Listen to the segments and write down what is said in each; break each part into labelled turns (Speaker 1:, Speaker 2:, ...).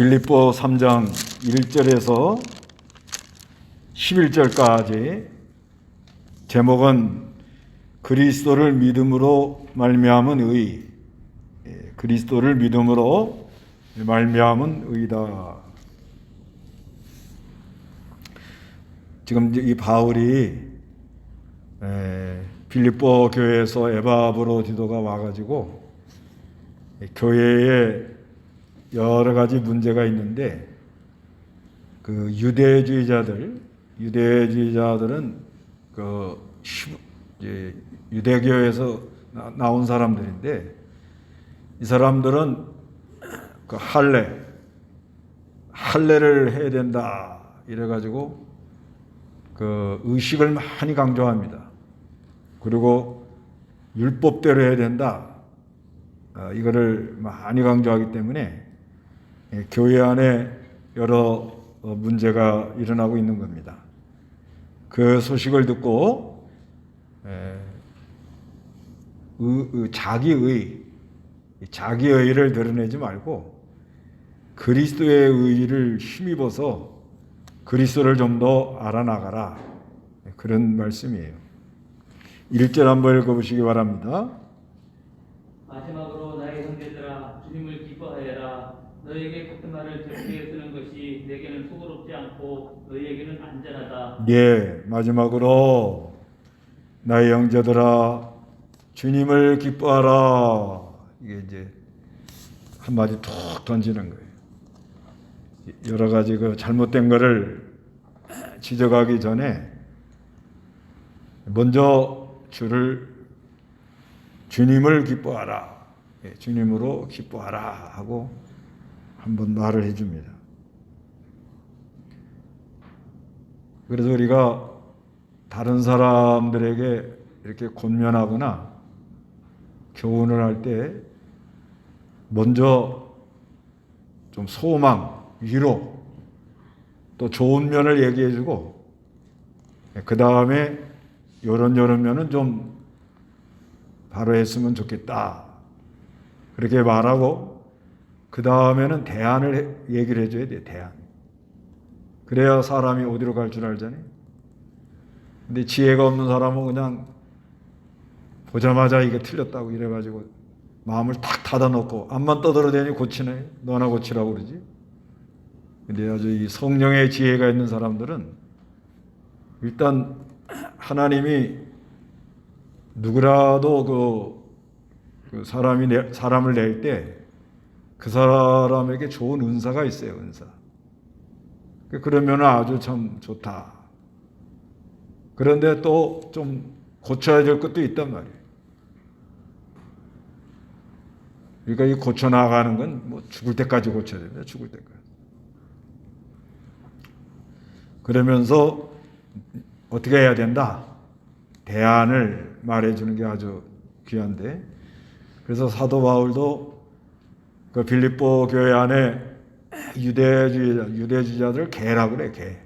Speaker 1: 빌립보 3장 1절에서 11절까지 제목은 그리스도를 믿음으로 말미암은 의, 그리스도를 믿음으로 말미암은 의다. 지금 이 바울이 빌립보 교회에서 에바브로디도가 와가지고 교회에 여러 가지 문제가 있는데 그 유대주의자들은 그 유대교에서 나온 사람들인데 이 사람들은 그 할례를 해야 된다 이래가지고 그 의식을 많이 강조합니다. 그리고 율법대로 해야 된다. 이거를 많이 강조하기 때문에 교회 안에 여러 문제가 일어나고 있는 겁니다. 그 소식을 듣고 자기의를 드러내지 말고 그리스도의 의를 힘입어서 그리스도를 좀 더 알아나가라. 그런 말씀이에요. 1절 한번 읽어보시기 바랍니다.
Speaker 2: 마지막으로 나의 형제들아 주님을 기뻐하여라. 너에게 같은 말을 적게 쓰는 것이 내게는 수고롭지 않고 너에게는 안전하다.
Speaker 1: 예, 마지막으로 나의 형제들아 주님을 기뻐하라. 이게 이제 한마디 툭 던지는 거예요. 여러 가지 그 잘못된 거를 지적하기 전에 먼저 주님을 기뻐하라. 주님으로 기뻐하라 하고 한번 말을 해줍니다. 그래서 우리가 다른 사람들에게 이렇게 권면하거나 교훈을 할 때 먼저 좀 소망, 위로, 또 좋은 면을 얘기해주고 그 다음에 요런 면은 좀 바로 했으면 좋겠다. 그렇게 말하고 그 다음에는 대안을 얘기를 해줘야 돼요. 대안. 그래야 사람이 어디로 갈 줄 알잖아요. 근데 지혜가 없는 사람은 그냥 보자마자 이게 틀렸다고 이래가지고 마음을 탁 닫아놓고 앞만 떠들어대니 고치네. 너나 고치라고 그러지. 근데 아주 이 성령의 지혜가 있는 사람들은 일단 하나님이 누구라도 그 사람을 낼 때 그 사람에게 좋은 은사가 있어요. 은사. 그러면 아주 참 좋다. 그런데 또 좀 고쳐야 될 것도 있단 말이에요. 그러니까 이 고쳐 나가는 건 뭐 죽을 때까지 고쳐야 됩니다. 죽을 때까지. 그러면서 어떻게 해야 된다? 대안을 말해주는 게 아주 귀한데, 그래서 사도 바울도 그 빌립보 교회 안에 유대주의자들 개라 그래, 개.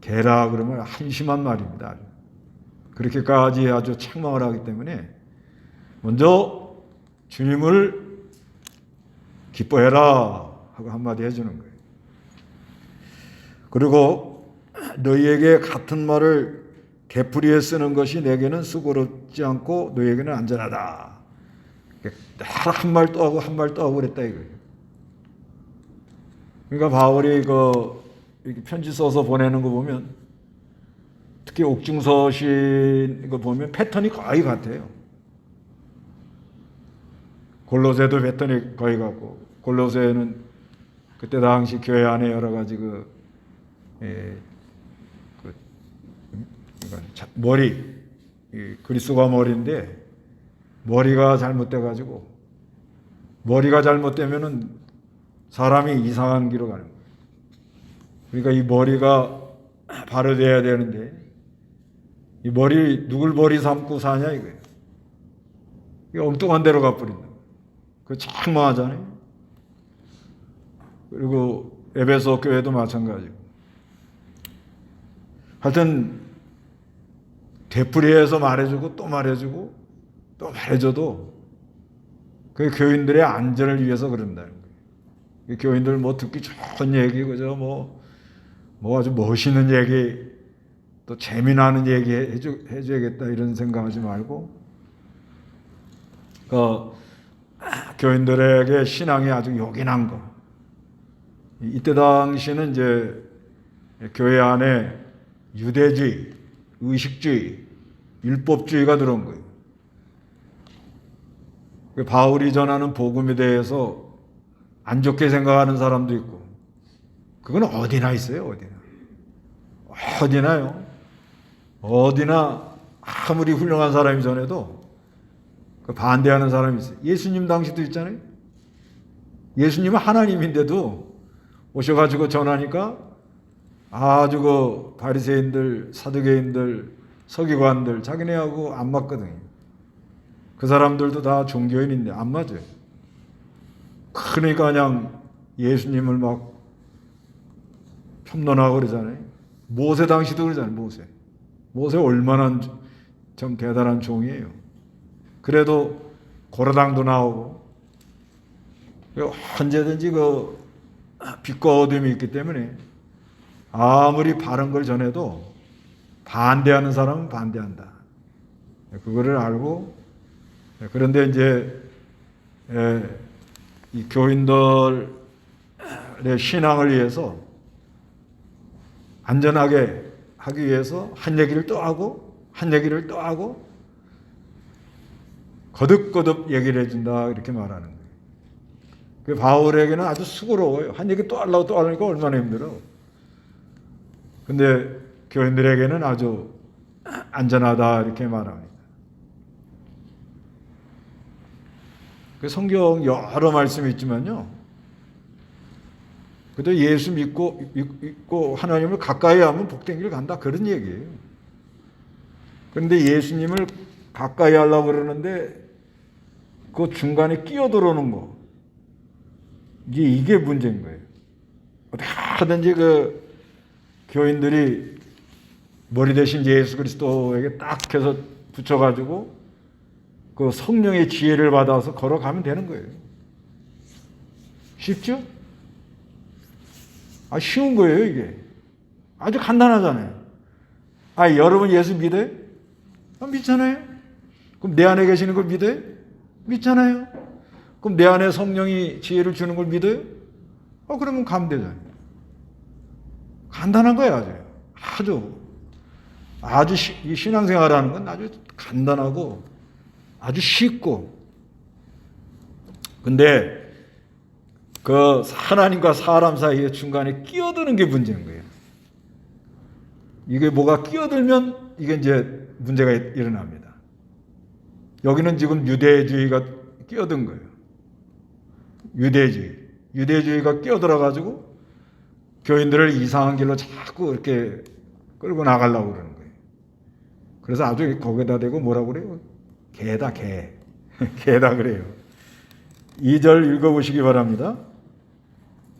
Speaker 1: 개라 그러면 한심한 말입니다. 그렇게까지 아주 책망을 하기 때문에 먼저 주님을 기뻐해라 하고 한마디 해주는 거예요. 그리고 너희에게 같은 말을 되풀이해 쓰는 것이 내게는 수고롭지 않고 너희에게는 안전하다. 한 말 또 하고 한 말 또 하고 그랬다 이거예요. 그러니까 바울이 이렇게 편지 써서 보내는 거 보면 특히 옥중서신 이거 보면 패턴이 거의 같아요. 골로새도 패턴이 거의 같고, 골로새는 그때 당시 교회 안에 여러 가지 머리, 그리스도가 머리인데 머리가 잘못돼가지고 머리가 잘못되면은 사람이 이상한 길로 가는 거예요. 그러니까 이 머리가 바로 돼야 되는데 이 머리 누굴 머리 삼고 사냐 이거예요. 이 엉뚱한 데로 가버린다. 그거 창망하잖아요. 그리고 에베소 교회도 마찬가지고. 하여튼 되풀이해서 말해주고 또 말해주고 또 말해줘도 그 교인들의 안전을 위해서 그런다는 거예요. 이 교인들 뭐 듣기 좋은 얘기, 그저 뭐 아주 멋있는 얘기, 또 재미나는 얘기 해줘야겠다 이런 생각하지 말고, 교인들에게 신앙이 아주 요긴한 거. 이때 당시는 이제 교회 안에 유대주의, 의식주의, 율법주의가 들어온 거예요. 바울이 전하는 복음에 대해서 안 좋게 생각하는 사람도 있고, 그건 어디나 있어요, 어디나요. 어디나 아무리 훌륭한 사람이 전해도 그 반대하는 사람이 있어요. 예수님 당시도 있잖아요. 예수님은 하나님인데도 오셔가지고 전하니까 아주 그 바리새인들, 사두개인들, 서기관들 자기네하고 안 맞거든요. 그 사람들도 다 종교인인데 안 맞아요. 그러니까 그냥 예수님을 막 폄론하고 그러잖아요. 모세 당시도 그러잖아요. 모세 얼마나 참 대단한 종이에요. 그래도 고라당도 나오고, 언제든지 그 빛과 어둠이 있기 때문에 아무리 바른 걸 전해도 반대하는 사람은 반대한다. 그거를 알고, 그런데 이제 이 교인들의 신앙을 위해서 안전하게 하기 위해서 한 얘기를 또 하고 한 얘기를 또 하고 거듭거듭 얘기를 해준다 이렇게 말하는 거예요. 그 바울에게는 아주 수고로워요. 한 얘기 또 하려고 또 하니까 얼마나 힘들어. 근데 교인들에게는 아주 안전하다 이렇게 말합니다. 그 성경 여러 말씀이 있지만요. 그래도 예수 믿고 하나님을 가까이 하면 복된 길 간다 그런 얘기예요. 그런데 예수님을 가까이 하려고 그러는데 그 중간에 끼어들어오는 거, 이게 문제인 거예요. 어떻게 하든지 그 교인들이 머리 대신 예수 그리스도에게 딱 해서 붙여가지고 그 성령의 지혜를 받아서 걸어가면 되는 거예요. 쉽죠? 쉬운 거예요, 이게. 아주 간단하잖아요. 여러분 예수 믿어요? 믿잖아요. 그럼 내 안에 계시는 걸 믿어요? 믿잖아요. 그럼 내 안에 성령이 지혜를 주는 걸 믿어요? 그러면 가면 되잖아요. 간단한 거예요, 아주 이 신앙생활하는 건 아주 간단하고 아주 쉽고. 근데 그 하나님과 사람 사이에 중간에 끼어드는 게 문제인 거예요. 이게 뭐가 끼어들면 이게 이제 문제가 일어납니다. 여기는 지금 유대주의가 끼어든 거예요. 유대주의가 끼어들어가지고 교인들을 이상한 길로 자꾸 이렇게 끌고 나가려고 그러는 거예요. 그래서 아주 거기다 대고 뭐라고 그래요? 개다, 개. 개다 그래요. 2절 읽어보시기 바랍니다.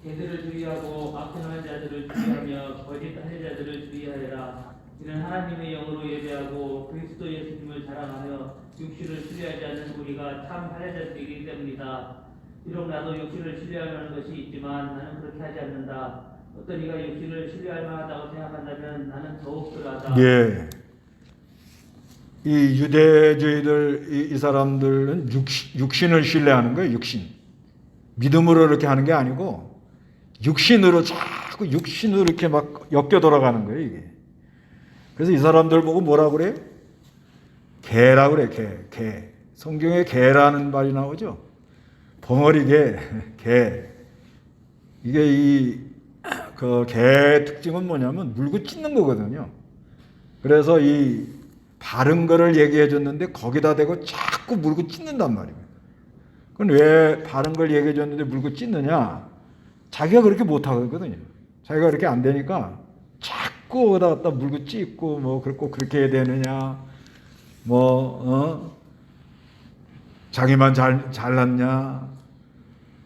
Speaker 2: 개들을 주의하고 악행하는 자들을 주의하며 거짓하는 자들을 주의하여라. 이는 하나님의 영으로 예배하고 그리스도 예수님을 자랑하며 육신을 신뢰하지 않는 우리가 참 할례자들이기 때문이다. 비록 나도 육신을 신뢰할 만한 것이 있지만 나는 그렇게 하지 않는다. 어떤 이가 육신을 신뢰할 만하다고 생각한다면 나는 더욱 그러하다.
Speaker 1: 예. 이 유대주의들, 이 사람들은 육신을 신뢰하는 거예요, 육신. 믿음으로 이렇게 하는 게 아니고, 육신으로 자꾸 육신으로 이렇게 막 엮여 돌아가는 거예요, 이게. 그래서 이 사람들 보고 뭐라고 그래요? 개라고 그래, 개. 성경에 개라는 말이 나오죠? 벙어리 개. 이게 그 개의 특징은 뭐냐면 물고 찢는 거거든요. 그래서 이 바른 거를 얘기해 줬는데 거기다 대고 자꾸 물고 찢는단 말입니다. 그건 왜 바른 걸 얘기해 줬는데 물고 찢느냐? 자기가 그렇게 못하거든요. 자기가 그렇게 안 되니까 자꾸 거기다 갖다 물고 찢고 뭐 그렇게 해야 되느냐? 자기만 잘났냐?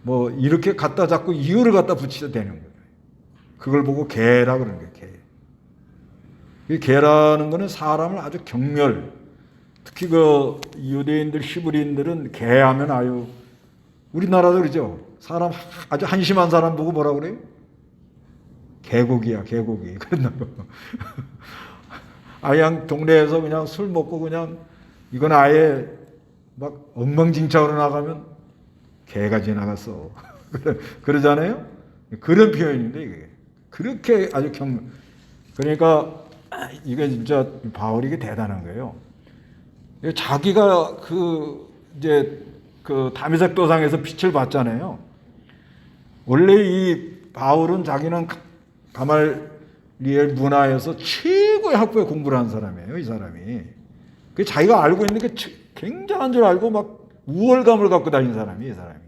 Speaker 1: 뭐 이렇게 갖다 자꾸 이유를 갖다 붙이게 되는 거예요. 그걸 보고 개라 그러는 거예요. 개. 이 개라는 거는 사람을 아주 특히 그 유대인들, 히브리인들은 개하면 아유 우리나라도 그러죠. 사람 아주 한심한 사람 보고 뭐라 그래요? 개고기야, 개고기. 그런다고. 그냥 동네에서 그냥 술 먹고 그냥 이건 아예 막 엉망진창으로 나가면 개가 지나갔어. 그러잖아요? 그런 표현인데 이게. 그렇게 아주 그러니까 이게 진짜 바울이 이게 대단한 거예요. 자기가 이제 다메섹 도상에서 빛을 봤잖아요. 원래 이 바울은 자기는 가말리엘 문화에서 최고의 학부에 공부를 한 사람이에요, 이 사람이. 그 자기가 알고 있는 게 굉장한 줄 알고 막 우월감을 갖고 다니는 사람이, 이 사람이.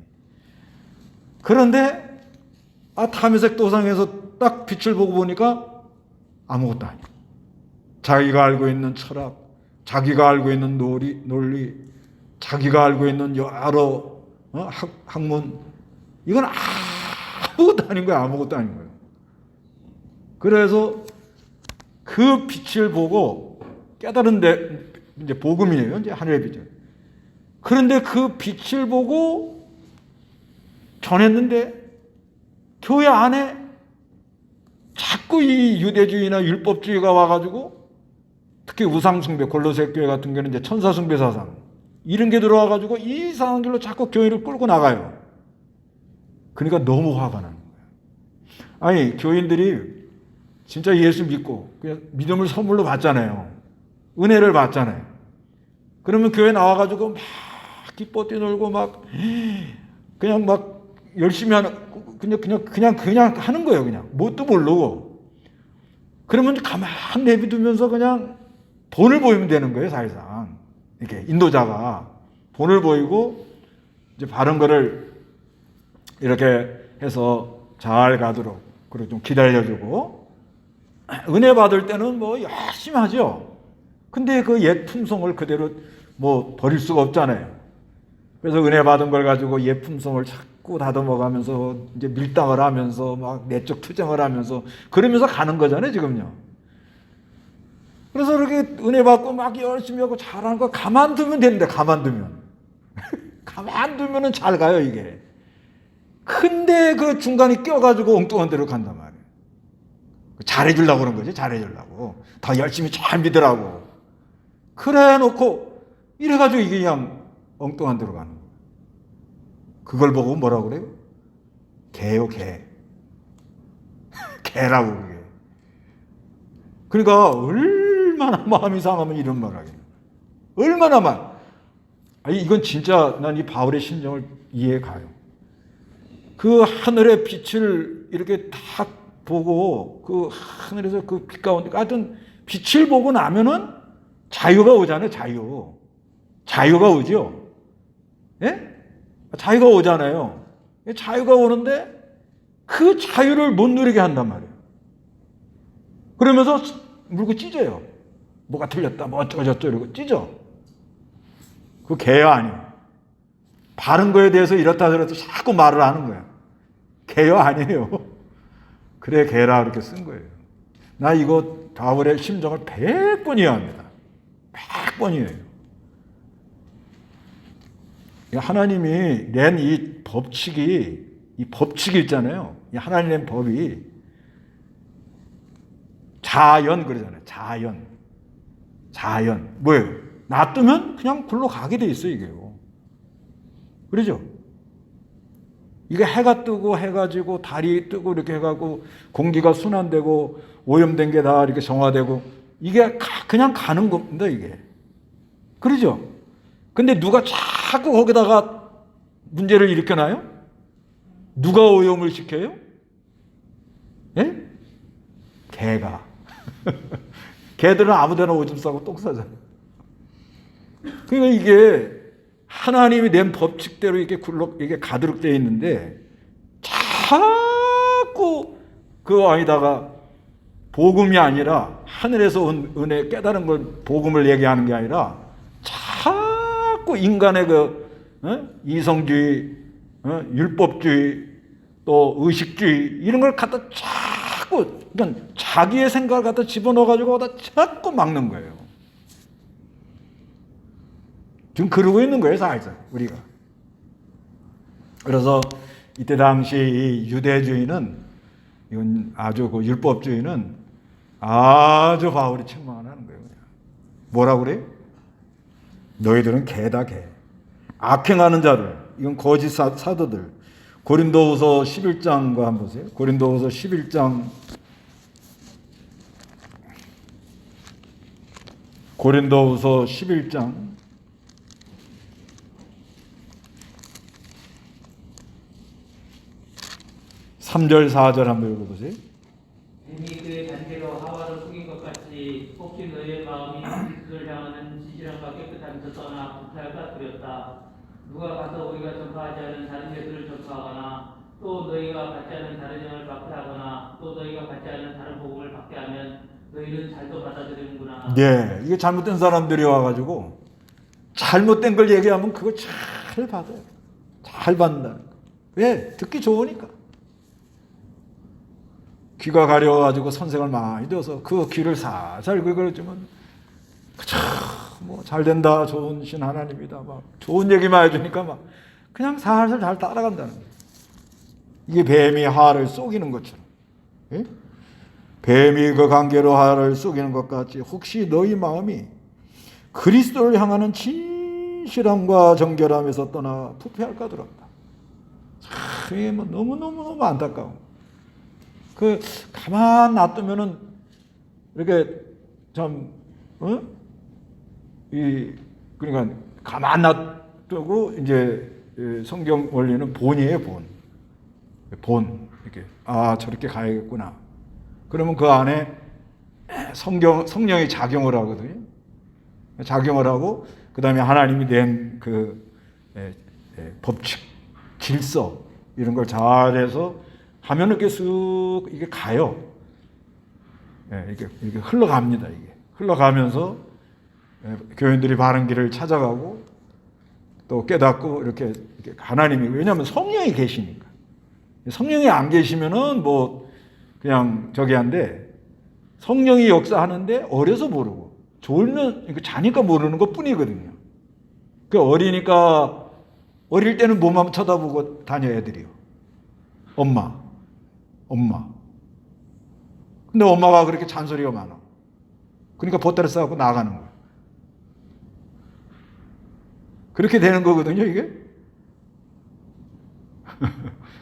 Speaker 1: 그런데 다메섹 도상에서 딱 빛을 보고 보니까 아무것도 아니고, 자기가 알고 있는 철학, 자기가 알고 있는 논리, 자기가 알고 있는 여러 학문, 이건 아무것도 아닌 거예요. 아무것도 아닌 거예요. 그래서 그 빛을 보고 깨달은데 이제 복음이에요. 이제 하늘의 빛을. 그런데 그 빛을 보고 전했는데 교회 안에 자꾸 이 유대주의나 율법주의가 와가지고 특히 우상숭배, 골로새 교회 같은 경우는 이제 천사숭배 사상 이런 게 들어와가지고 이상한 길로 자꾸 교회를 끌고 나가요. 그러니까 너무 화가 나는 거예요. 아니 교인들이 진짜 예수 믿고 그냥 믿음을 선물로 받잖아요. 은혜를 받잖아요. 그러면 교회 나와가지고 막 기뻐 뛰놀고 막 그냥 막 열심히 하는 그냥 하는 거예요. 그냥 뭣도 모르고. 그러면 가만 내비두면서 그냥 본을 보이면 되는 거예요. 사실상 이렇게 인도자가 본을 보이고 이제 바른 거를 이렇게 해서 잘 가도록 그리고 좀 기다려주고 은혜 받을 때는 뭐 열심히 하죠. 근데 그 옛 품성을 그대로 뭐 버릴 수가 없잖아요. 그래서 은혜 받은 걸 가지고 옛 품성을 자꾸 다듬어가면서 이제 밀당을 하면서 막 내적 투쟁을 하면서 그러면서 가는 거잖아요, 지금요. 그래서 이렇게 은혜 받고 막 열심히 하고 잘하는 거 가만두면 되는데 가만두면 가만두면은 잘 가요 이게. 근데 그 중간에 껴가지고 엉뚱한 데로 간단 말이에요. 잘해주려고 그런 거지, 잘해주려고. 더 열심히 잘 믿으라고. 그래 놓고 이래가지고 이게 그냥 엉뚱한 데로 가는 거예요. 그걸 보고 뭐라고 그래요? 개요, 개. 개라고 그게. 그러니까 얼마나 마음이 상하면 이런 말을 하겠냐. 얼마나 아니 이건 진짜 난 이 바울의 심정을 이해해 가요. 그 하늘의 빛을 이렇게 딱 보고 그 하늘에서 그 빛 가운데 하여튼 빛을 보고 나면은 자유가 오잖아요. 자유가 오죠. 예? 자유가 오잖아요. 자유가 오는데 그 자유를 못 누리게 한단 말이에요. 그러면서 물고 찢어요. 뭐가 틀렸다, 뭐 어쩌고저쩌고 이러고 찢어. 그 개야 아니에요. 바른 거에 대해서 이렇다 저렇다 자꾸 말을 하는 거야. 개요 아니에요. 그래 개라 이렇게 쓴 거예요. 나 이거 바울의 심정을 100번 이해합니다. 100번이에요. 하나님이 낸 이 법칙이 있잖아요. 이 하나님 낸 법이 자연 그러잖아요. 자연. 뭐예요? 놔두면 그냥 굴러가게 돼 있어요, 이게요. 그러죠? 이게 해가 뜨고 해가지고 달이 뜨고 이렇게 해가고 공기가 순환되고 오염된 게 다 이렇게 정화되고 이게 그냥 가는 겁니다, 이게. 그러죠? 근데 누가 자꾸 거기다가 문제를 일으켜놔요? 누가 오염을 시켜요? 예? 개가. 개들은 아무데나 오줌 싸고 똥 싸잖아요. 그러니까 이게 하나님이 낸 법칙대로 이게 가도록 되어 있는데 자꾸 그 안에다가 복음이 아니라 하늘에서 온 은혜 깨달은 걸 복음을 얘기하는 게 아니라 자꾸 인간의 이성주의, 율법주의, 또 의식주의 이런 걸 갖다 자꾸 그러니까 자기의 생각을 갖다 집어넣어가지고 자꾸 막는 거예요. 지금 그러고 있는 거예요, 사실상 우리가. 그래서 이때 당시 이 유대주의는, 이건 아주 그 율법주의는 아주 바울이 책망하는 거예요. 그냥. 뭐라고 그래요? 너희들은 개다, 개. 악행하는 자들, 이건 거짓 사도들. 고린도후서 11장과 한번 보세요. 고린도후서 11장, 고린도후서 11장 3절 4절 한번 읽어보세요.
Speaker 2: 뱀이 그의 단계로 하와를 속인 것 같이 혹시 너희의 마음이 그리스도를 향하는 진실함과 깨끗함에서 떠나 불탈까 두렵다. 누가 가서 우리가 전파하지 않은 다른 예수를 전파하거나 또 너희가 받지 않은 다른 영을 받게 하거나 또 너희가 받지 않은 다른 복음을 받게 하면 너희는 잘도 받아들이는구나.
Speaker 1: 네, 이게 잘못된 사람들이 와가지고 잘못된 걸 얘기하면 그거 잘 받아요. 잘 받는다는 거. 왜? 듣기 좋으니까. 귀가 가려가지고 선생을 많이 들어서 그 귀를 살살 긁어주면 뭐 잘 된다, 좋은 신 하나님이다, 막 좋은 얘기만 해주니까 막 그냥 살살 잘 따라간다는 거예요. 이게 뱀이 하를 쏘기는 것처럼. 예? 뱀이 그 관계로 하를 쏘기는 것 같이 혹시 너희 마음이 그리스도를 향하는 진실함과 정결함에서 떠나 부패할까 두렵다. 참 이게 뭐 너무 안타까워. 그 가만 놔두면은 이렇게 참 그러니까 가만 놔두고 이제 성경 원리는 본이에요, 본. 이렇게 저렇게 가야겠구나. 그러면 그 안에 성령이 작용을 하거든요. 작용을 하고 그다음에 하나님이 낸 그 법칙, 질서 이런 걸 잘해서 하면 이렇게 쑥 이게 가요. 이게 흘러갑니다. 이게 흘러가면서 교인들이 바른 길을 찾아가고 또 깨닫고 이렇게 하나님이, 왜냐하면 성령이 계시니까. 성령이 안 계시면은 뭐 그냥 저기 한데 성령이 역사하는데 어려서 모르고 졸면 자니까 모르는 것 뿐이거든요. 그 어리니까 어릴 때는 몸만 쳐다보고 다녀 애들이요. 엄마. 근데 엄마가 그렇게 잔소리가 많아. 그러니까 보따리 싸고 나가는 거야. 그렇게 되는 거거든요, 이게.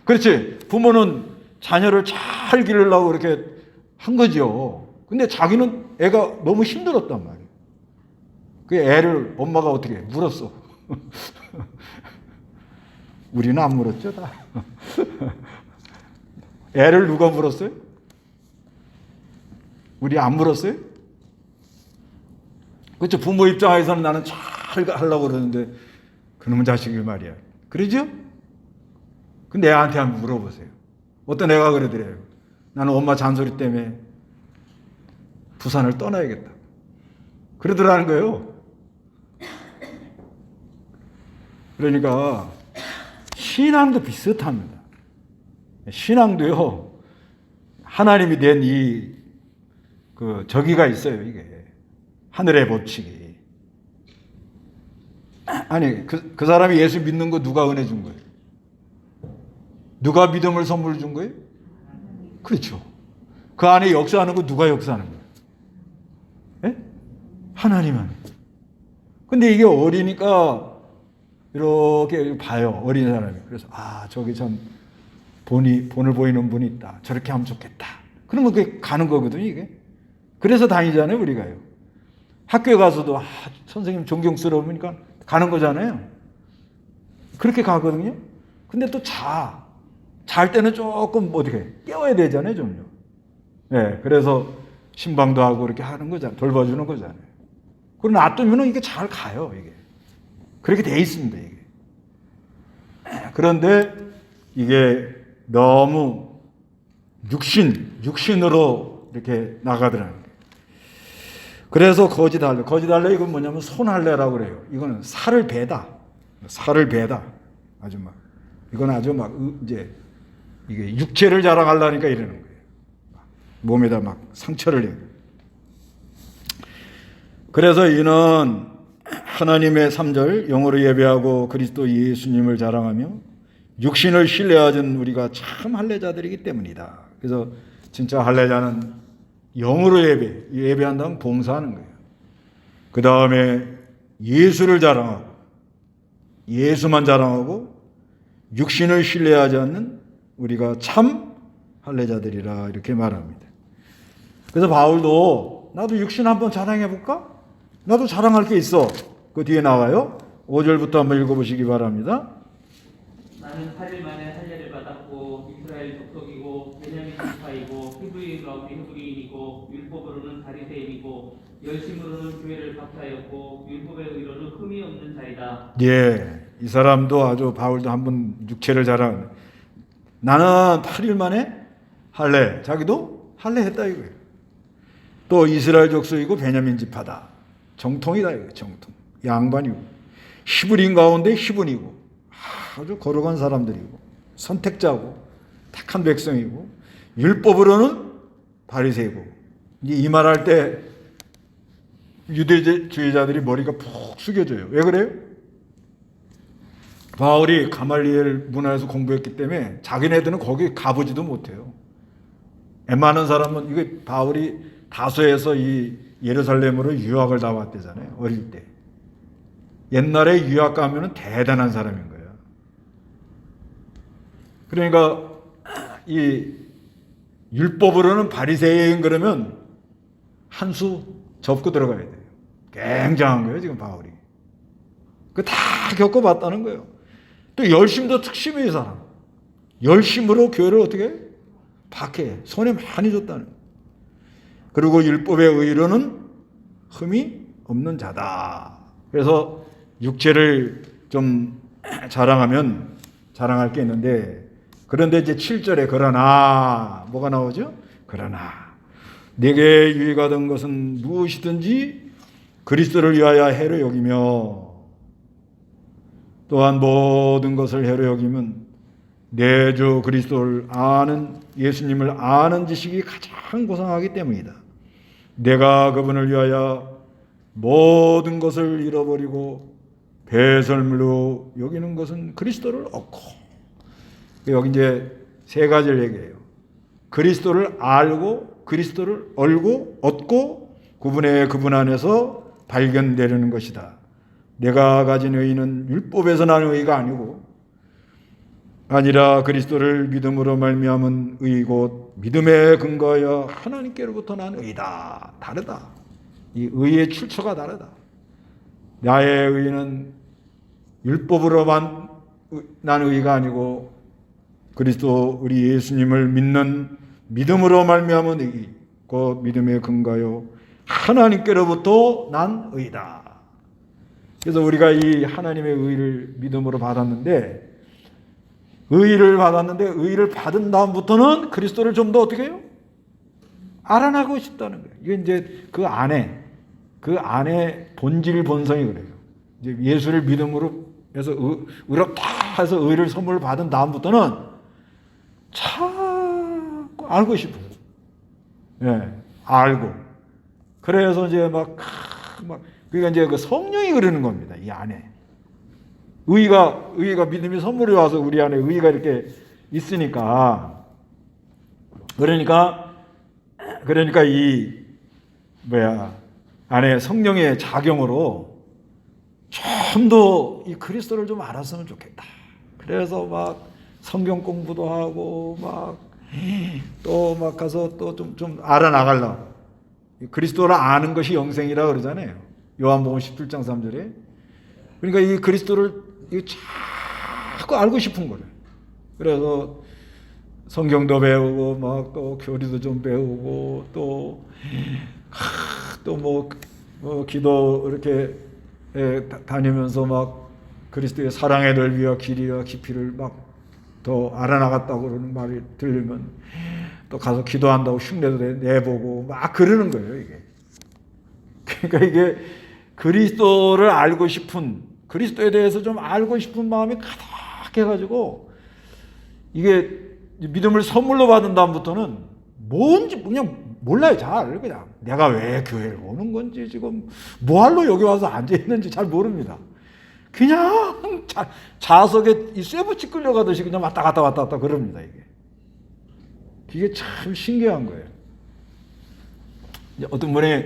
Speaker 1: 그렇지. 부모는 자녀를 잘 기르려고 그렇게 한 거죠. 근데 자기는 애가 너무 힘들었단 말이에요. 그 애를 엄마가 어떻게 물었어. 우리는 안 물었죠, 다. 애를 누가 물었어요? 우리 안 물었어요? 그렇죠. 부모 입장에서는 나는 잘 하려고 그러는데 그놈의 자식이 말이야. 그러죠? 근데 애한테 한번 물어보세요. 어떤 애가 그러더래요. 나는 엄마 잔소리 때문에 부산을 떠나야겠다. 그러더라는 거예요. 그러니까 신앙도 비슷합니다. 신앙도요, 하나님이 낸 저기가 있어요, 이게. 하늘의 법칙이. 아니, 그 사람이 예수 믿는 거 누가 은혜 준 거예요? 누가 믿음을 선물 준 거예요? 그렇죠. 그 안에 역사하는 거 누가 역사하는 거예요? 예? 하나님은. 근데 이게 어리니까 이렇게 봐요, 어린 사람이. 그래서, 저기 참, 본을 보이는 분이 있다. 저렇게 하면 좋겠다. 그러면 그게 가는 거거든요, 이게. 그래서 다니잖아요, 우리가요. 학교에 가서도, 선생님 존경스러우니까 가는 거잖아요. 그렇게 가거든요. 근데 또 잘 때는 조금 어떻게 깨워야 되잖아요, 좀요. 네, 그래서 신방도 하고 이렇게 하는 거잖아요. 돌봐주는 거잖아요. 그리고 놔두면 이게 잘 가요, 이게. 그렇게 돼 있습니다, 이게. 그런데 이게 너무 육신으로 이렇게 나가더라는 거예요. 그래서 거짓할래 이건 뭐냐면 손할래라고 그래요. 이거는 살을 베다. 아주 막 이건 아주 막 이제 이게 육체를 자랑하려니까 이러는 거예요. 몸에다 막 상처를 내요. 그래서 이는 하나님의 3절 영으로 예배하고 그리스도 예수님을 자랑하며 육신을 신뢰하던 우리가 참 할례자들이기 때문이다. 그래서 진짜 할례자는 영으로 예배한다면 봉사하는 거예요. 그 다음에 예수를 자랑하고 예수만 자랑하고 육신을 신뢰하지 않는 우리가 참 할례자들이라 이렇게 말합니다. 그래서 바울도 나도 육신 한번 자랑해볼까? 나도 자랑할 게 있어. 그 뒤에 나와요. 5절부터 한번 읽어보시기 바랍니다.
Speaker 2: 나는 8일 만에 할례를 받았고 이스라엘 족속이고 베냐민 지파이고 히브리 가운데 히브리인이고 율법으로는 바리새인이고 열심으로는 교회를 박사였고 율법의 의로는 흠이 없는 자이다.
Speaker 1: 예, 이 사람도 아주 바울도 한번 육체를 자랑. 나는 8일 만에 할례, 자기도 할례했다 이거예요. 또 이스라엘 족속이고 베냐민 지파다. 정통이다 이거예요. 정통. 양반이고 히브리인 가운데 히브리고 아주 거룩한 사람들이고 선택자고 택한 백성이고 율법으로는 바리새이고. 이 말할 때 유대주의자들이 머리가 푹 숙여져요. 왜 그래요? 바울이 가말리엘 문화에서 공부했기 때문에 자기네들은 거기 가보지도 못해요. 웬만한 사람은 이거 바울이 다소에서 이 예루살렘으로 유학을 다 왔대잖아요. 어릴 때. 옛날에 유학 가면은 대단한 사람인 거예요. 그러니까 이 율법으로는 바리새인 그러면 한 수 접고 들어가야 돼요. 굉장한 거예요, 지금 바울이. 그 다 겪어봤다는 거예요. 또 열심도 특심이 이 사람. 열심으로 교회를 어떻게 박해. 손에 많이 줬다는 거예요. 그리고 율법의 의로는 흠이 없는 자다. 그래서 육체를 좀 자랑할 게 있는데, 그런데 이제 7절에 그러나 뭐가 나오죠? 그러나 내게 유익하던 것은 무엇이든지 그리스도를 위하여 해로 여기며 또한 모든 것을 해로 여기면 내 주 그리스도를 아는 예수님을 아는 지식이 가장 고상하기 때문이다. 내가 그분을 위하여 모든 것을 잃어버리고 배설물로 여기는 것은 그리스도를 얻고. 여기 이제 세 가지를 얘기해요. 그리스도를 알고 그리스도를 얻고 그분 안에서 발견되려는 것이다. 내가 가진 의는 율법에서 나는 의가 아니라 그리스도를 믿음으로 말미암은 의고 믿음에 근거하여 하나님께로부터 난 의다. 다르다. 이 의의 출처가 다르다. 나의 의는 율법으로만 난 의가 아니고 그리스도 우리 예수님을 믿는 믿음으로 말미암은 의, 그 믿음에 근거하여 하나님께로부터 난 의다. 그래서 우리가 이 하나님의 의를 믿음으로 받았는데, 의를 받은 다음부터는 그리스도를 좀 더 어떻게 해요? 알아나고 싶다는 거예요. 이게 이제 그 안에 본질 본성이 그래요. 이제 예수를 믿음으로 해서 의롭다 해서 의를 선물을 받은 다음부터는 자꾸 알고 싶어요. 예, 알고. 그래서 이제 막 그러니까 이제 그 성령이 그러는 겁니다. 이 안에. 의가 믿음이 선물이 와서 우리 안에 의가 이렇게 있으니까. 그러니까 이 안에 성령의 작용으로 좀 더 이 그리스도를 좀 알았으면 좋겠다. 그래서 막 성경 공부도 하고 또 가서 또 좀 알아나가려고. 그리스도를 아는 것이 영생이라 그러잖아요. 요한복음 17장 3절에. 그러니까 이 그리스도를 자꾸 알고 싶은 거예요. 그래서 성경도 배우고 또 교리도 좀 배우고 또 기도 이렇게 다니면서 그리스도의 사랑의 넓이와 길이와 깊이를 더 알아나갔다고 그러는 말이 들리면 또 가서 기도한다고 흉내도 내보고 그러는 거예요, 이게. 그러니까 이게 그리스도를 알고 싶은, 그리스도에 대해서 좀 알고 싶은 마음이 가득해가지고 이게 믿음을 선물로 받은 다음부터는 뭔지 그냥 몰라요. 잘 그냥 내가 왜 교회를 오는 건지 지금 뭐하러 여기 와서 앉아 있는지 잘 모릅니다. 그냥 자석에 이 쇠붙이 끌려가듯이 그냥 왔다 갔다 그럽니다. 이게 참 신기한 거예요. 이제 어떤 분이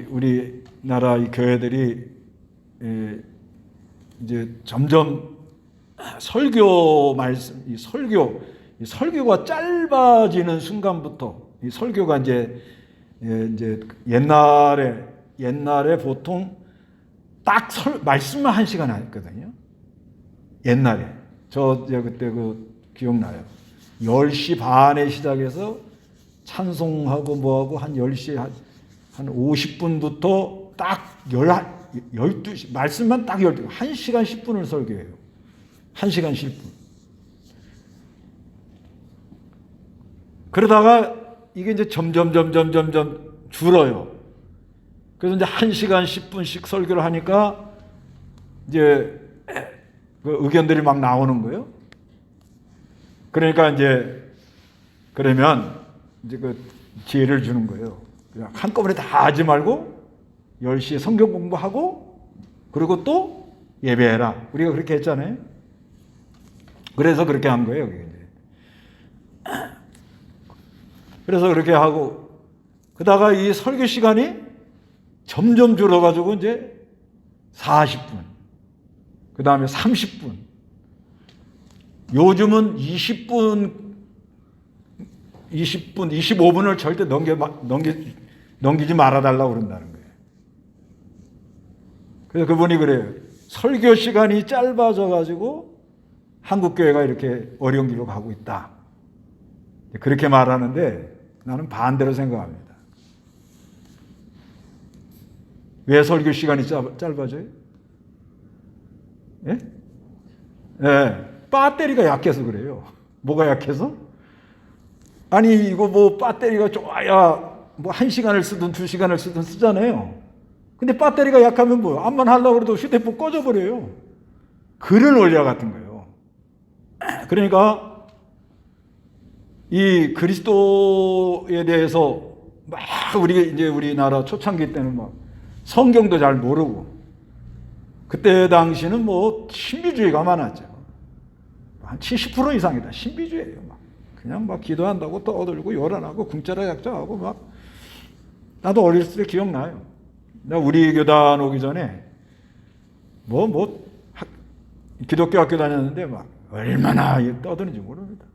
Speaker 1: 우리나라 이 교회들이 이제 점점 설교 말씀, 이 설교가 짧아지는 순간부터 이 설교가 이제 옛날에 보통 딱 말씀만 1시간 했거든요. 옛날에 저 그때 기억나요. 10시 반에 시작해서 찬송하고 뭐하고 한 10시 한 50분부터 딱 12시 말씀만 딱 12시 1시간 10분을 설교해요. 1시간 10분. 그러다가 이게 이제 점점 줄어요. 그래서 이제 1시간 10분씩 설교를 하니까 이제 그 의견들이 막 나오는 거예요. 그러니까 이제 그러면 이제 그 기회를 주는 거예요. 그냥 한꺼번에 다 하지 말고 10시에 성경 공부하고 그리고 또 예배해라. 우리가 그렇게 했잖아요. 그래서 그렇게 한 거예요. 그래서 그렇게 하고 그러다가 이 설교 시간이 점점 줄어가지고 이제 40분, 그 다음에 30분, 요즘은 20분, 25분을 절대 넘기지 말아달라고 그런다는 거예요. 그래서 그분이 그래요. 설교 시간이 짧아져가지고 한국교회가 이렇게 어려운 길로 가고 있다. 그렇게 말하는데 나는 반대로 생각합니다. 왜 설교 시간이 짧아져요? 예? 네, 배터리가 약해서 그래요. 뭐가 약해서? 아니 이거 뭐 배터리가 좋아야 뭐 1시간을 쓰든 2시간을 쓰든 쓰잖아요. 근데 배터리가 약하면 뭐예요? 암만 하려고 해도 휴대폰 꺼져버려요. 그런 원리와 같은 거예요. 그러니까 이 그리스도에 대해서 막 우리나라 초창기 때는 막 성경도 잘 모르고 그때 당시는 뭐 신비주의가 많았죠. 한 70% 이상이다. 신비주의예요. 막 그냥 막 기도한다고 떠들고 요란하고 궁짜라 약자하고 막 나도 어렸을 때 기억나요. 나 우리 교단 오기 전에 기독교 학교 다녔는데 막 얼마나 떠드는지 모릅니다.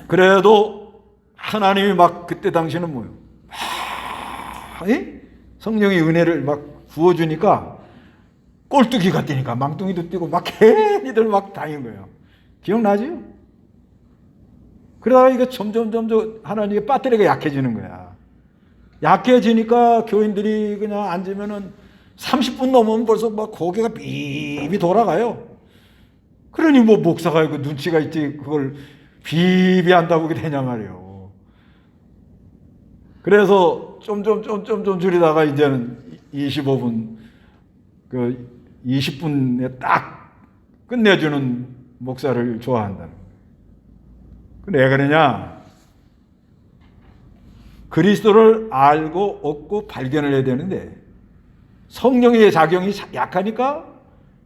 Speaker 1: 그래도 하나님이 막 그때 당시는 뭐요? 성령의 은혜를 막 부어주니까 꼴뚜기가 뛰니까 망둥이도 뛰고 막 개미들 막 다닌 거예요. 기억나지? 그러다가 이게 점점 하나님의 배터리가 약해지는 거야. 약해지니까 교인들이 그냥 앉으면은 30분 넘으면 벌써 막 고개가 비비 돌아가요. 그러니 뭐 목사가 그 눈치가 있지 그걸 비비한다고 그게 되냐 말이에요. 그래서 좀 줄이다가 이제는 25분, 20분에 딱 끝내주는 목사를 좋아한다는 거예요. 왜 그러냐? 그리스도를 알고 얻고 발견을 해야 되는데 성령의 작용이 약하니까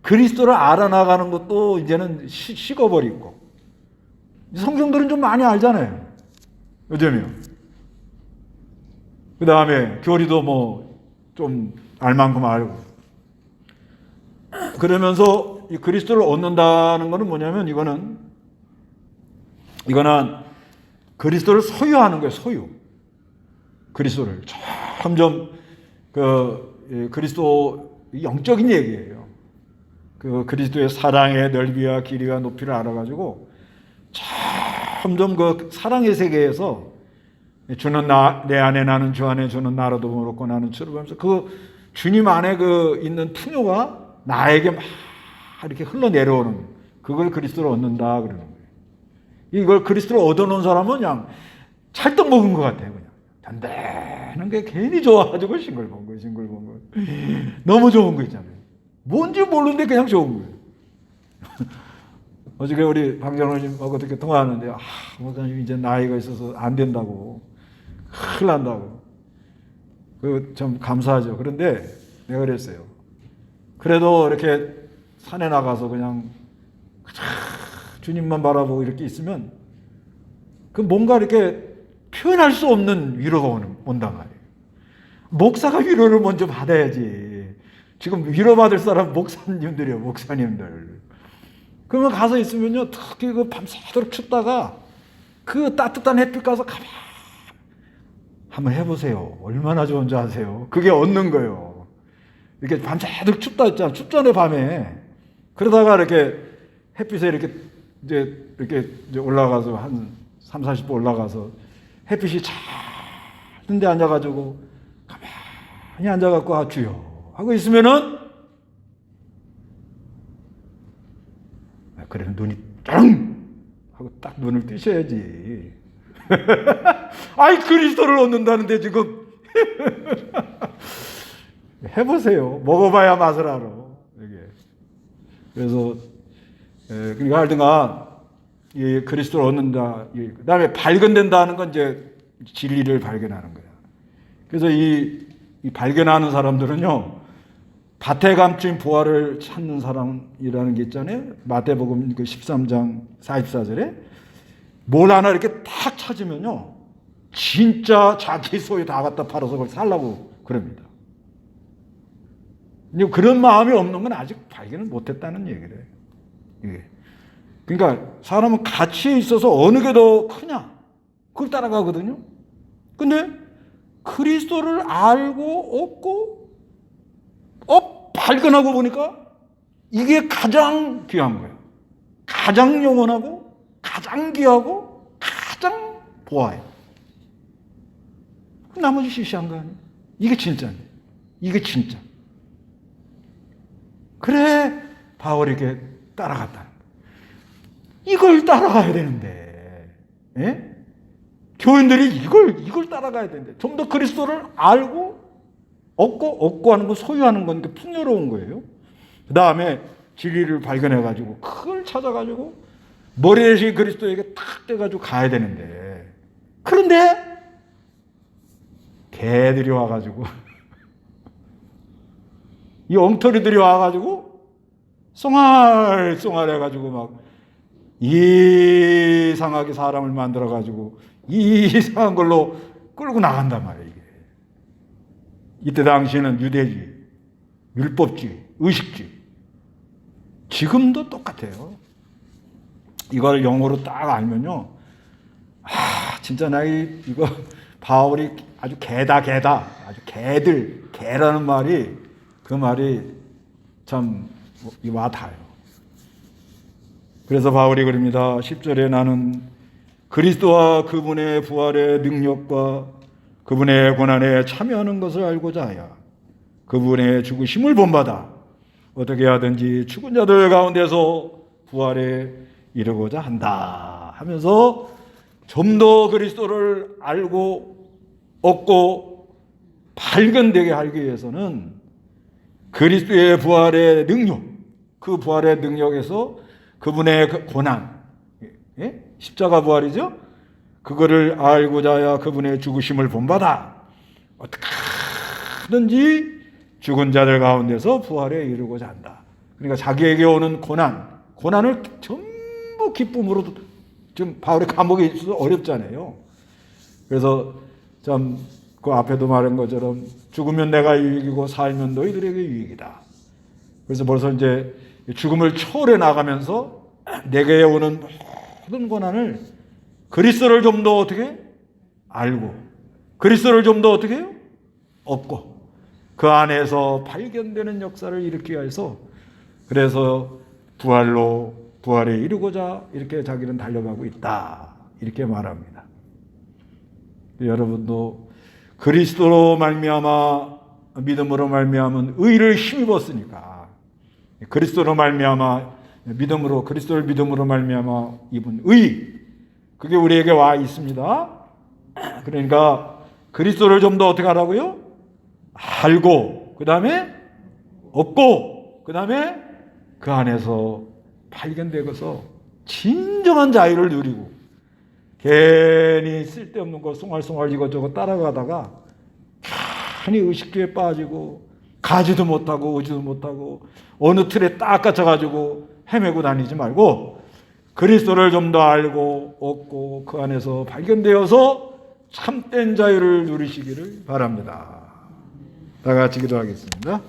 Speaker 1: 그리스도를 알아나가는 것도 이제는 식어버리고 성경들은 좀 많이 알잖아요. 요즘이요. 그 다음에 교리도 뭐 좀 알만큼 알고 그러면서 이 그리스도를 얻는다는 것은 뭐냐면 이거는 그리스도를 소유하는 거예요. 소유. 그리스도를 점점 그리스도 영적인 얘기예요. 그 그리스도의 사랑의 넓이와 길이와 높이를 알아가지고 점점 그 사랑의 세계에서 주는 내 안에 나는 주 안에 주는 나로도 모르고 나는 주를 보면서 그 주님 안에 그 있는 풍요가 나에게 막 이렇게 흘러내려오는 그걸 그리스도를 얻는다 그러는 거예요. 이걸 그리스도를 얻어놓은 사람은 그냥 찰떡 먹은 것 같아요. 그냥 단단한 게 괜히 좋아가지고 싱글벙글 너무 좋은 거 있잖아요. 뭔지 모르는데 그냥 좋은 거예요. 어저께 우리 방장로님하고 어떻게 통화하는데 목사님 이제 나이가 있어서 안 된다고 큰일 난다고. 그 좀 감사하죠. 그런데 내가 그랬어요. 그래도 이렇게 산에 나가서 그냥 주님만 바라보고 이렇게 있으면 그 뭔가 이렇게 표현할 수 없는 위로가 온단 말이에요. 목사가 위로를 먼저 받아야지. 지금 위로받을 사람 목사님들이에요. 목사님들. 그러면 가서 있으면요. 특히 그 밤새도록 춥다가 그 따뜻한 햇빛 가서 가만 한번 해보세요. 얼마나 좋은지 아세요? 그게 얻는 거예요. 이렇게 밤새도록 춥다 했잖아. 춥잖아요, 밤에. 그러다가 이렇게 햇빛에 이렇게 이제 올라가서 한 3, 40분 올라가서 햇빛이 잘 데 앉아가지고 가만히 앉아갖고 아 주여 하고 있으면은 그래 눈이 짱 하고 딱 눈을 뜨셔야지. 아이 그리스도를 얻는다는데 지금 해보세요. 먹어봐야 맛을 알아. 이게. 그래서 그러니까 하여튼간 이 그리스도를 얻는다. 그 다음에 발견된다는 건 이제 진리를 발견하는 거야. 그래서 이 발견하는 사람들은요, 밭에 감춘 부활을 찾는 사람이라는 게 있잖아요. 마태복음 그 13장 44절에 뭘 하나 이렇게 탁 찾으면요, 진짜 자기 소유 다 갖다 팔아서 그걸 살라고 그럽니다. 근데 그런 마음이 없는 건 아직 발견을 못했다는 얘기를 해요. 그러니까 사람은 가치에 있어서 어느 게 더 크냐 그걸 따라가거든요. 근데 그리스도를 알고 얻고 발견하고 보니까 이게 가장 귀한 거예요. 가장 영원하고 가장 귀하고 가장 보아요. 나머지 시시한 거 아니에요. 이게 진짜네. 이게 진짜. 그래 바울이 이렇게 따라갔다. 이걸 따라가야 되는데, 예? 교인들이 이걸 따라가야 되는데, 좀 더 그리스도를 알고, 얻고 하는 건 소유하는 건데 풍요로운 거예요. 그 다음에 진리를 발견해가지고, 그걸 찾아가지고, 머리에 그리스도에게 탁 떼가지고 가야 되는데, 그런데, 개들이 와가지고, 이 엉터리들이 와가지고, 쏭알 해가지고 막, 이상하게 사람을 만들어가지고 이상한 걸로 끌고 나간단 말이에요. 이게. 이때 당시에는 유대주의, 율법주의, 의식주의. 지금도 똑같아요. 이걸 영어로 딱 알면요. 진짜 나 이거 바울이 아주 개다. 아주 개라는 말이 그 말이 참 와닿아요. 그래서 바울이 그럽니다. 10절에 나는 그리스도와 그분의 부활의 능력과 그분의 고난에 참여하는 것을 알고자 하여 그분의 죽으심을 본받아 어떻게 하든지 죽은 자들 가운데서 부활에 이르고자 한다 하면서 좀 더 그리스도를 알고 얻고 발견되게 하기 위해서는 그리스도의 부활의 능력, 그 부활의 능력에서 그분의 그 고난, 예? 십자가 부활이죠? 그거를 알고자 하여 그분의 죽으심을 본받아 어떻게 하든지 죽은 자들 가운데서 부활에 이르고자 한다. 그러니까 자기에게 오는 고난을 전부 기쁨으로 지금 바울의 감옥에 있어서 어렵잖아요. 그래서 참 그 앞에도 말한 것처럼 죽으면 내가 유익이고 살면 너희들에게 유익이다. 그래서 벌써 이제 죽음을 초월해 나가면서 내게 오는 모든 고난을 그리스도를 좀 더 어떻게 알고 그리스도를 좀 더 어떻게 해요? 얻고 그 안에서 발견되는 역사를 일으키기 위해서 그래서 부활에 이르고자 이렇게 자기는 달려가고 있다. 이렇게 말합니다. 여러분도 그리스도로 말미암아 믿음으로 말미암은 의를 힘입었으니까 그리스도로 말미암아 믿음으로 그리스도를 믿음으로 말미암아 입은 의 그게 우리에게 와 있습니다. 그러니까 그리스도를 좀 더 어떻게 하라고요? 알고 그 다음에 얻고 그 다음에 그 안에서 발견되어서 진정한 자유를 누리고 괜히 쓸데없는 거 숭알숭알 이것저것 따라가다가 괜히 의식주에 빠지고 가지도 못하고 오지도 못하고 어느 틀에 딱 갇혀가지고 헤매고 다니지 말고 그리스도를 좀 더 알고 얻고 그 안에서 발견되어서 참된 자유를 누리시기를 바랍니다. 다 같이 기도하겠습니다.